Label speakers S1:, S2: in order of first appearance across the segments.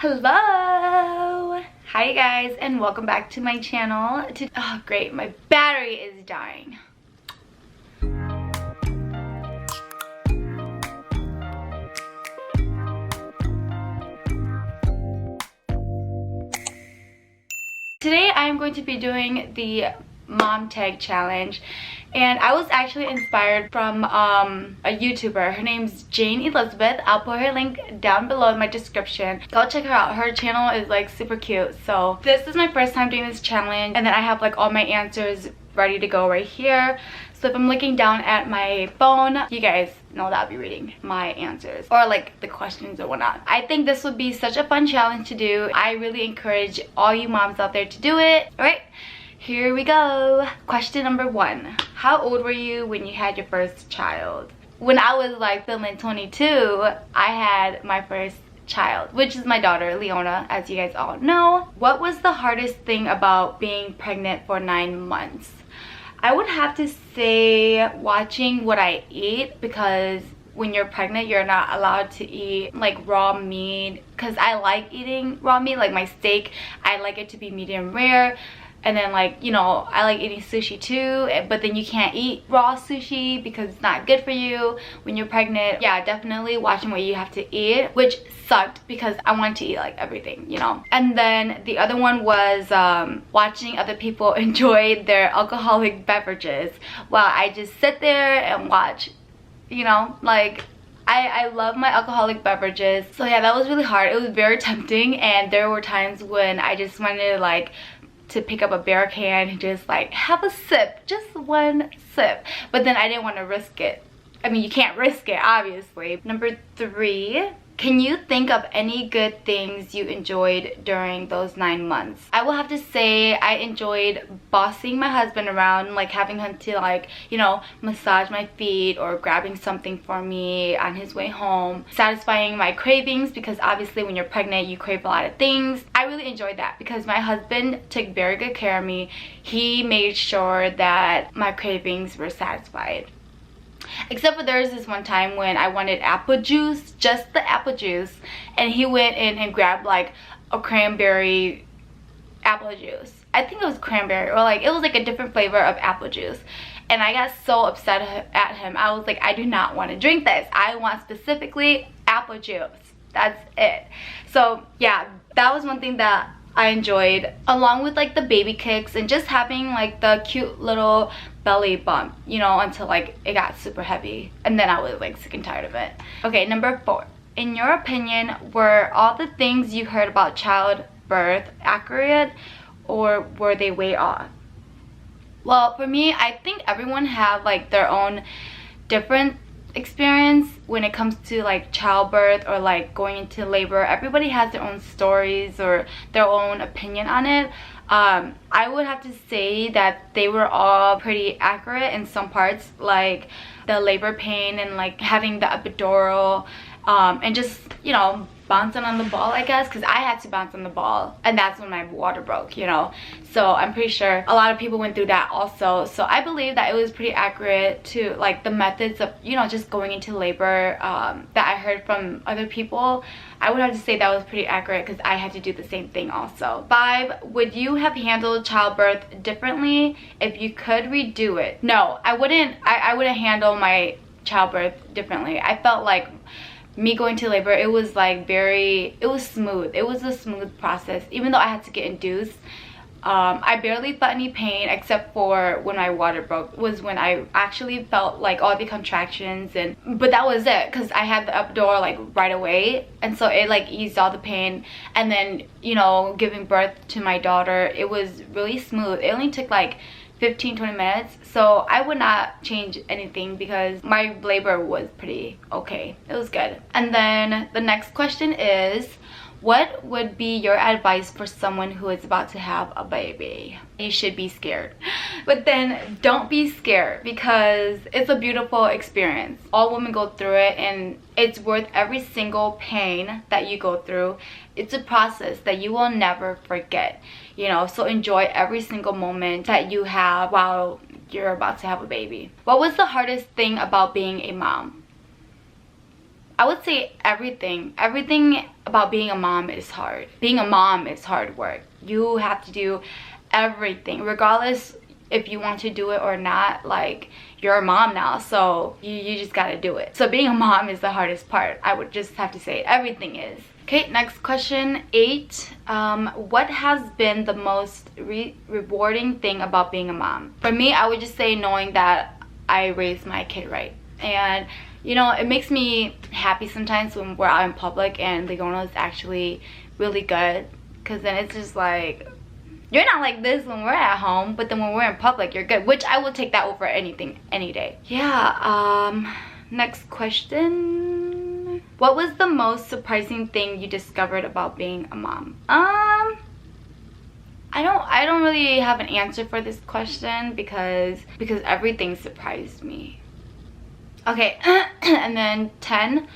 S1: Hello! Hi guys, and welcome back to my channel. Oh great, my battery is dying. Today I'm going to be doing the mom tag challenge, and I was actually inspired from a YouTuber. Her name's Jane Elizabeth. I'll put her link down below in my description. Go check her out. Her channel is like super cute. So this is my first time doing this challenge, and then I have like all my answers ready to go right here. So if I'm looking down at my phone, you guys know that I'll be reading my answers or like the questions or whatnot. I think this would be such a fun challenge to do. I really encourage all you moms out there to do it. All right, here we go. Question number 1. How old were you when you had your first child? When I was like feeling 22, I had my first child, which is my daughter Leona, as you guys all know. What was the hardest thing about being pregnant for 9 months? I would have to say watching what I eat, because when you're pregnant you're not allowed to eat like raw meat, because I like eating raw meat. Like my steak, I like it to be medium rare, and then like, you know, I like eating sushi too, but then you can't eat raw sushi because it's not good for you when you're pregnant. Yeah, definitely watching what you have to eat, which sucked because I wanted to eat like everything, you know. And then the other one was watching other people enjoy their alcoholic beverages while I just sit there and watch, you know. Like I love my alcoholic beverages. So yeah, that was really hard. It was very tempting, and there were times when I just wanted to pick up a beer can and just like have a sip, just one sip, but then I didn't want to risk it. I mean, you can't risk it, obviously. Number 3, can you think of any good things you enjoyed during those 9 months? I will have to say I enjoyed bossing my husband around, like having him to like, you know, massage my feet or grabbing something for me on his way home, satisfying my cravings, because obviously when you're pregnant you crave a lot of things. I really enjoyed that because my husband took very good care of me. He made sure that my cravings were satisfied. Except for there was this one time when I wanted apple juice, just the apple juice, and he went in and grabbed like a cranberry apple juice. I think it was cranberry, or like it was like a different flavor of apple juice, and I got so upset at him. I was like, I do not want to drink this. I want specifically apple juice. That's it. So yeah, that was one thing that I enjoyed, along with like the baby kicks and just having like the cute little belly bump, you know, until like it got super heavy, and then I was like sick and tired of it. Okay, number 4. In your opinion, were all the things you heard about childbirth accurate, or were they way off? Well, for me, I think everyone have like their own different experience when it comes to like childbirth or like going into labor. Everybody has their own stories or their own opinion on it. I would have to say that they were all pretty accurate in some parts, like the labor pain and like having the epidural, and just, you know, bouncing on the ball, I guess, because I had to bounce on the ball, and that's when my water broke, you know. So I'm pretty sure a lot of people went through that also. So I believe that it was pretty accurate to like the methods of, you know, just going into labor that I heard from other people. I would have to say that was pretty accurate because I had to do the same thing also. 5, would you have handled childbirth differently if you could redo it? No, I wouldn't. I wouldn't handle my childbirth differently. I felt like me going to labor, it was like it was smooth. It was a smooth process, even though I had to get induced. I barely felt any pain except for when my water broke, was when I actually felt like all the contractions, but that was it because I had the epidural like right away, and so it like eased all the pain. And then, you know, giving birth to my daughter, it was really smooth. It only took like 15-20 minutes, so I would not change anything because my labor was pretty okay. It was good. And then the next question is, what would be your advice for someone who is about to have a baby? You should be scared, but then don't be scared because it's a beautiful experience. All women go through it, and it's worth every single pain that you go through. It's a process that you will never forget, you know. So enjoy every single moment that you have while you're about to have a baby. What was the hardest thing about being a mom? I would say everything about being a mom is hard. Being a mom is hard work. You have to do everything, regardless if you want to do it or not. Like, you're a mom now, so you just gotta do it. So being a mom is the hardest part. I would just have to say everything is. Okay, next question, 8. What has been the most rewarding thing about being a mom? For me, I would just say knowing that I raised my kid right. And you know, it makes me happy sometimes when we're out in public and Leona is actually really good, because then it's just like, you're not like this when we're at home, but then when we're in public, you're good, which I will take that over anything, any day. Yeah, next question. What was the most surprising thing you discovered about being a mom? I don't really have an answer for this question because everything surprised me. Okay, and then 10.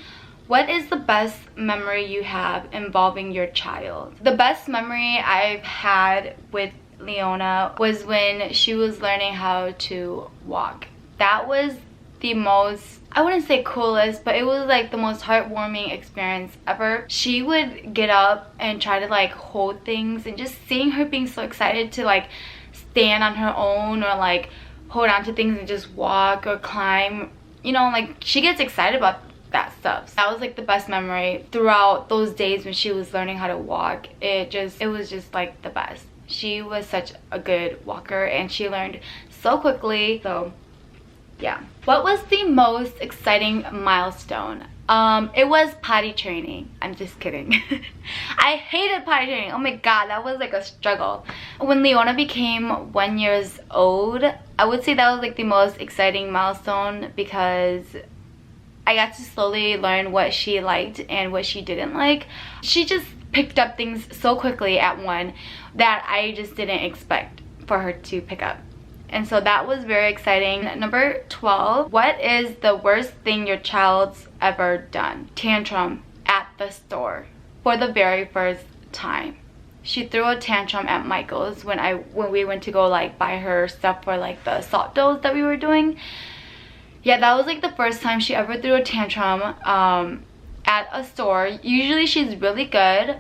S1: What is the best memory you have involving your child? The best memory I've had with Leona was when she was learning how to walk. That was the most, I wouldn't say coolest, but it was like the most heartwarming experience ever. She would get up and try to like hold things, and just seeing her being so excited to like stand on her own or like hold on to things and just walk or climb. You know, like, she gets excited about that stuff. So that was like the best memory throughout those days when she was learning how to walk. It was just like the best. She was such a good walker and she learned so quickly. So yeah. What was the most exciting milestone? It was potty training. I'm just kidding. I hated potty training. Oh my god, that was like a struggle. When Leona became 1 year old, I would say that was like the most exciting milestone, because I got to slowly learn what she liked and what she didn't like. She just picked up things so quickly at 1 that I just didn't expect for her to pick up. And so that was very exciting. Number 12, what is the worst thing your child's ever done? Tantrum at the store for the very first time. She threw a tantrum at Michael's when we went to go like buy her stuff for like the salt doughs that we were doing. Yeah, that was like the first time she ever threw a tantrum at a store. Usually she's really good,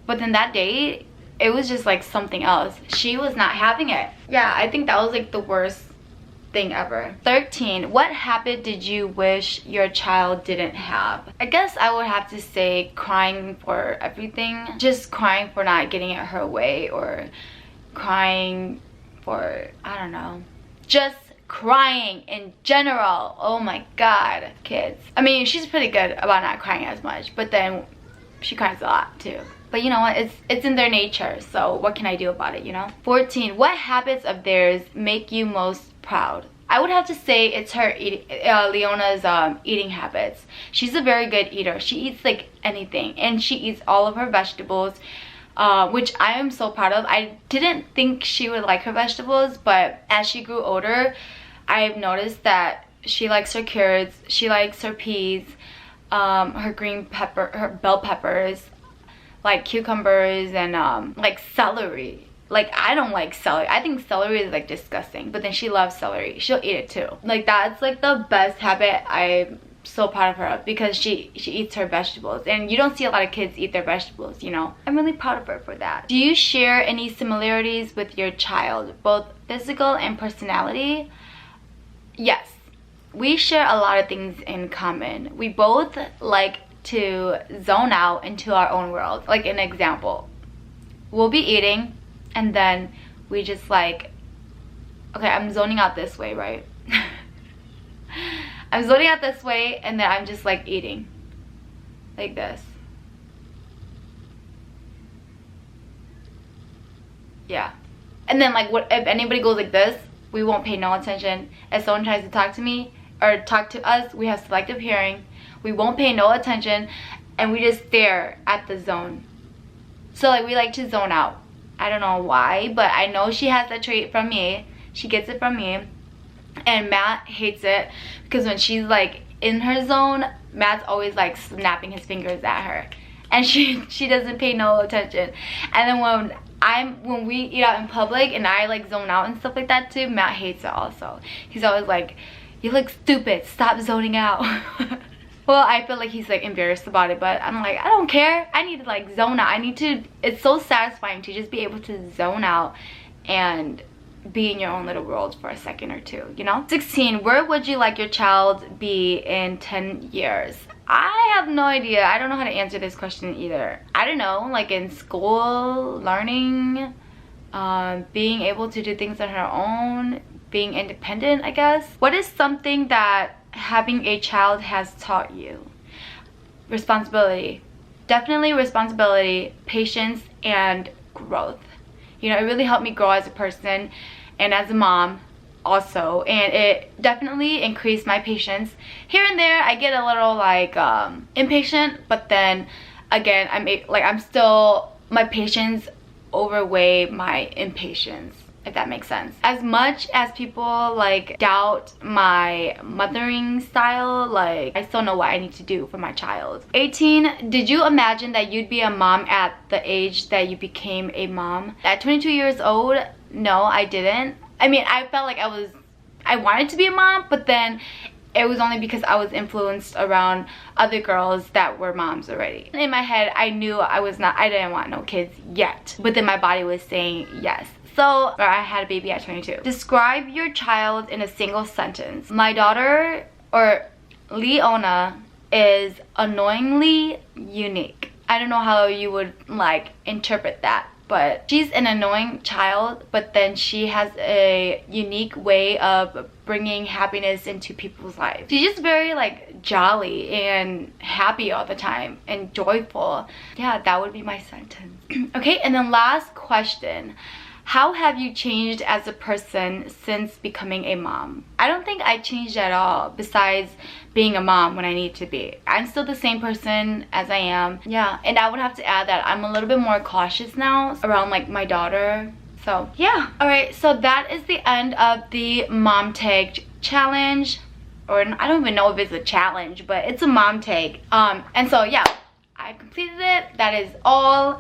S1: but then that day it was just like something else. She was not having it. Yeah, I think that was like the worst thing ever. 13, what habit did you wish your child didn't have? I guess I would have to say crying for everything. Just crying for not getting it her way, or crying for, I don't know, just crying in general. Oh my god, kids. I mean, she's pretty good about not crying as much, but then she cries a lot too. But you know what, it's in their nature, so what can I do about it, you know? 14, what habits of theirs make you most proud? I would have to say it's her Leona's eating habits. She's a very good eater. She eats like anything, and she eats all of her vegetables, which I am so proud of. I didn't think she would like her vegetables, but as she grew older, I've noticed that she likes her carrots, she likes her peas, her green pepper, her bell peppers, like cucumbers, and like celery. Like, I don't like celery. I think celery is like disgusting, but then she loves celery. She'll eat it too. Like, that's like the best habit I'm so proud of her of, because she eats her vegetables, and you don't see a lot of kids eat their vegetables, you know. I'm really proud of her for that. Do you share any similarities with your child, both physical and personality? Yes, we share a lot of things in common. We both like to zone out into our own world. Like, an example, we'll be eating and then we just like, okay, I'm zoning out this way, right? I'm zoning out this way, and then I'm just like eating like this. Yeah. And then like, what if anybody goes like this, we won't pay no attention. If someone tries to talk to me or talk to us, we have selective hearing. We won't pay no attention, and we just stare at the zone. So like, we like to zone out. I don't know why, but I know she has that trait from me. She gets it from me. And Matt hates it, because when she's like in her zone, Matt's always like snapping his fingers at her, and she doesn't pay no attention. And then when we eat out in public and I like zone out and stuff like that too, Matt hates it also. He's always like, you look stupid, stop zoning out. Well, I feel like he's like embarrassed about it, but I'm like, I don't care. I need to like zone out. It's so satisfying to just be able to zone out and be in your own little world for a second or two, you know? 16, where would you like your child be in 10 years? I have no idea. I don't know how to answer this question either. I don't know, like in school, learning, being able to do things on her own, being independent, I guess. What is something that having a child has taught you? Responsibility. Definitely responsibility, patience, and growth. You know, it really helped me grow as a person and as a mom also, and it definitely increased my patience. Here and there I get a little like impatient, but then again I'm still, my patience overweigh my impatience, if that makes sense. As much as people like doubt my mothering style, like I still know what I need to do for my child. 18, did you imagine that you'd be a mom at the age that you became a mom? At 22 years old, no, I didn't. I mean, I felt like I wanted to be a mom, but then it was only because I was influenced around other girls that were moms already. In my head, I knew I didn't want no kids yet, but then my body was saying yes. So, I had a baby at 22. Describe your child in a single sentence. My daughter, or Leona, is annoyingly unique. I don't know how you would like interpret that, but she's an annoying child, but then she has a unique way of bringing happiness into people's lives. She's just very like jolly and happy all the time and joyful. Yeah, that would be my sentence. Okay, and then last question. How have you changed as a person since becoming a mom? I don't think I changed at all, besides being a mom when I need to be. I'm still the same person as I am. Yeah, and I would have to add that I'm a little bit more cautious now around like my daughter. So yeah. Alright, so that is the end of the mom tag challenge. Or I don't even know if it's a challenge, but it's a mom tag. And so yeah, I completed it. That is all.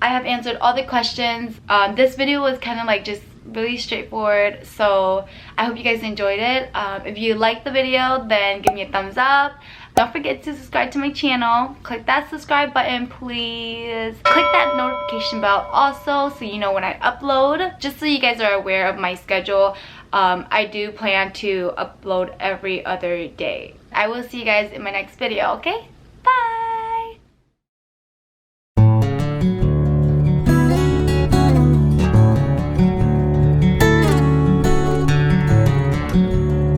S1: I have answered all the questions. This video was kind of like just really straightforward, so I hope you guys enjoyed it. If you liked the video, then give me a thumbs up. Don't forget to subscribe to my channel. Click that subscribe button, please. Click that notification bell also, so you know when I upload, just so you guys are aware of my schedule. I do plan to upload every other day. I will see you guys in my next video, okay?